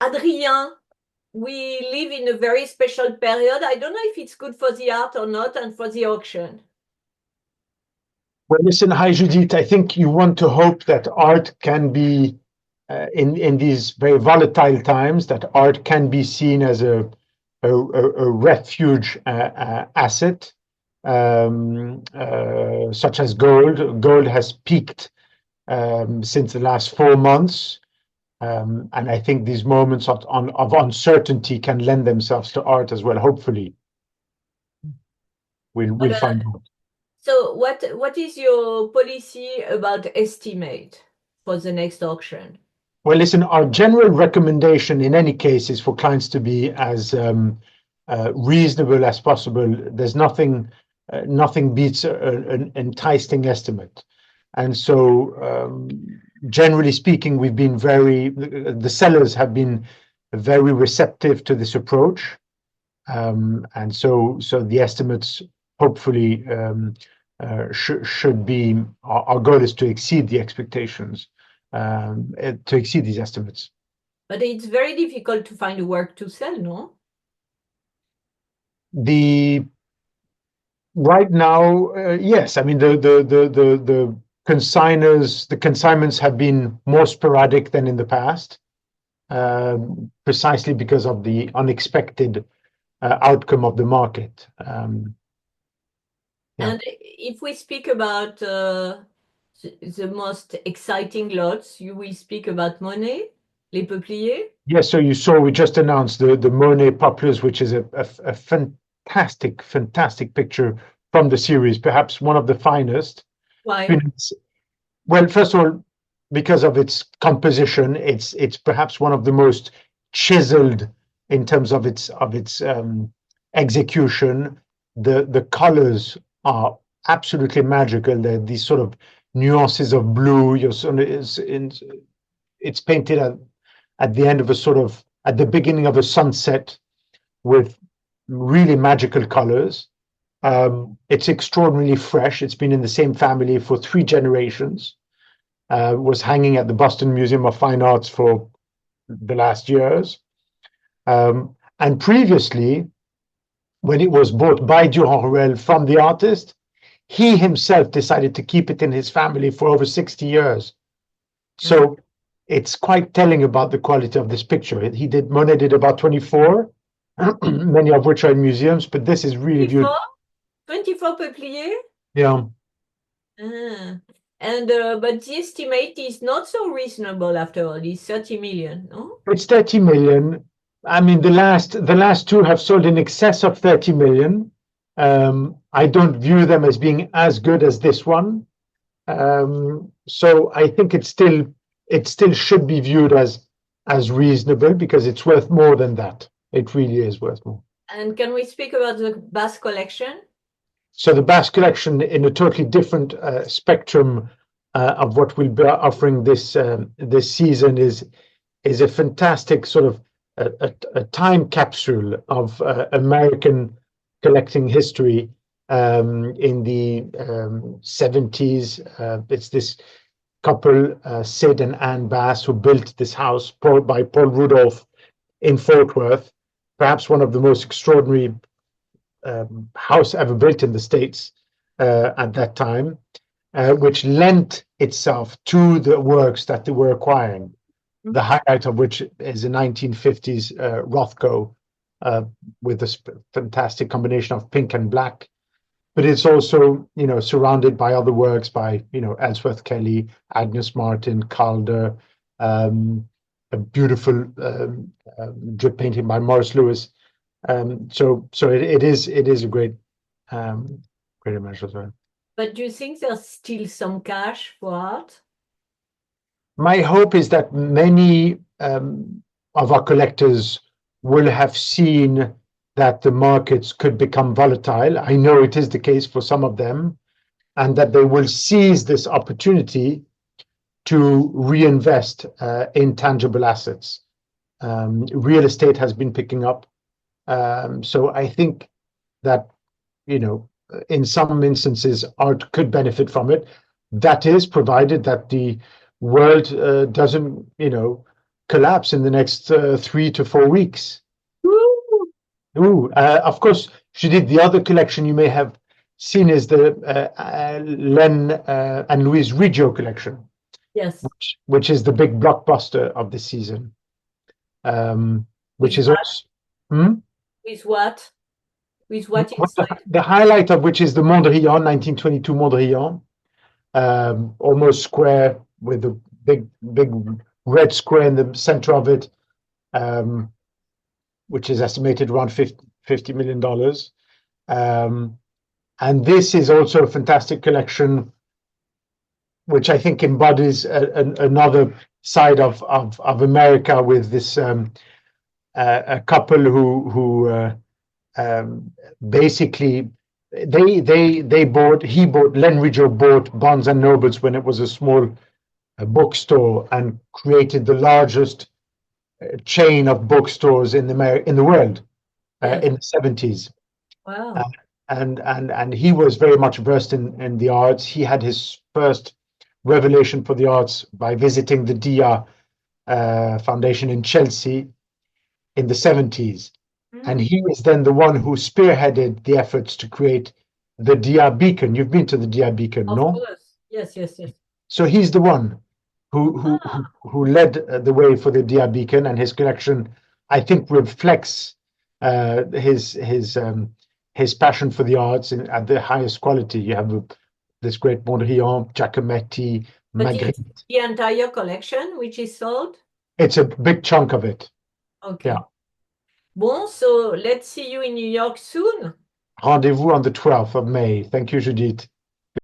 Adrien, we live in a very special period. I don't know if it's good for the art or not and for the auction. Well, listen, hi Judith. I think you want to hope that art can be, in these very volatile times, that art can be seen as a refuge asset, such as gold. Gold has peaked since the last 4 months, and I think these moments of uncertainty can lend themselves to art as well. Hopefully, we'll Uh, find out. so what is your policy about estimate for the next auction? Well, listen, our general recommendation in any case is for clients to be as reasonable as possible. There's nothing beats an enticing estimate. And so, generally speaking, the sellers have been very receptive to this approach. And so the estimates hopefully should be, our goal is to exceed the expectations, to exceed these estimates. But it's very difficult to find a work to sell, no? The right now, yes, I mean the consigners, the consignments have been more sporadic than in the past, precisely because of the unexpected outcome of the market. Yeah. And if we speak about the most exciting lots, you will speak about Monet, Les Peupliers. Yes, so you saw we just announced the Monet Poplars, which is a fantastic picture from the series, perhaps one of the finest. Why? Well, first of all, because of its composition, it's perhaps one of the most chiseled in terms of its execution. The colors are absolutely magical. They're these sort of nuances of blue. It's painted at the end of at the beginning of a sunset with really magical colors. It's extraordinarily fresh. It's been in the same family for 3 generations. Was hanging at the Boston Museum of Fine Arts for the last years. And previously, when it was bought by Durand-Ruel from the artist, he himself decided to keep it in his family for over 60 years. So it's quite telling about the quality of this picture. Monet did about 24, many of which are in museums, but this is really 24? beautiful. 24 Peupliers? Yeah. Ah. And but the estimate is not so reasonable after all. It's 30 million, no? It's 30 million. I mean, the last two have sold in excess of 30 million. I don't view them as being as good as this one. So I think it still should be viewed as reasonable because it's worth more than that. It really is worth more. And can we speak about the Bass collection? So the Bass collection, in a totally different spectrum of what we'll be offering this season, is a fantastic sort of a time capsule of American collecting history in the 70s. It's this couple, Sid and Ann Bass, who built this house by Paul Rudolph in Fort Worth, perhaps one of the most extraordinary house ever built in the States at that time, which lent itself to the works that they were acquiring. The highlight of which is a 1950s Rothko with a fantastic combination of pink and black. But it's also, surrounded by other works by, Ellsworth Kelly, Agnes Martin, Calder, a beautiful drip painting by Morris Lewis. So it is a great image as well. But do you think there's still some cash for art? My hope is that many of our collectors will have seen that the markets could become volatile. I know it is the case for some of them, and that they will seize this opportunity to reinvest in tangible assets. Real estate has been picking up. So I think that, in some instances, art could benefit from it. That is provided that the world doesn't, collapse in the next 3 to 4 weeks. Ooh. Ooh, of course, she did the other collection you may have seen is the Len and Louise Riggio collection. Yes. Which is the big blockbuster of the season. Which With is what? also With what? With what inside? the highlight of which is the Mondrian, 1922 Mondrian, almost square with a big red square in the center of it, which is estimated around $50 million. And this is also a fantastic collection, which I think embodies another side of America with this a couple who basically he bought Len Riggio bought Barnes and Nobles when it was a small bookstore and created the largest chain of bookstores in the world in the 70s. Wow. And he was very much versed in the arts. He had his first revelation for the arts by visiting the Dia Foundation in Chelsea in the 70s. And he is then the one who spearheaded the efforts to create the Dia Beacon. You've been to the Dia Beacon, no? Of course. Yes. So he's the one who led the way for the Dia Beacon, and his collection, I think, reflects his passion for the arts at the highest quality. You have this great Mondrian, Giacometti, Magritte. It's the entire collection which is sold? It's a big chunk of it. Okay. Yeah. Bon, so let's see you in New York soon. Rendezvous on the 12th of May. Thank you, Judith.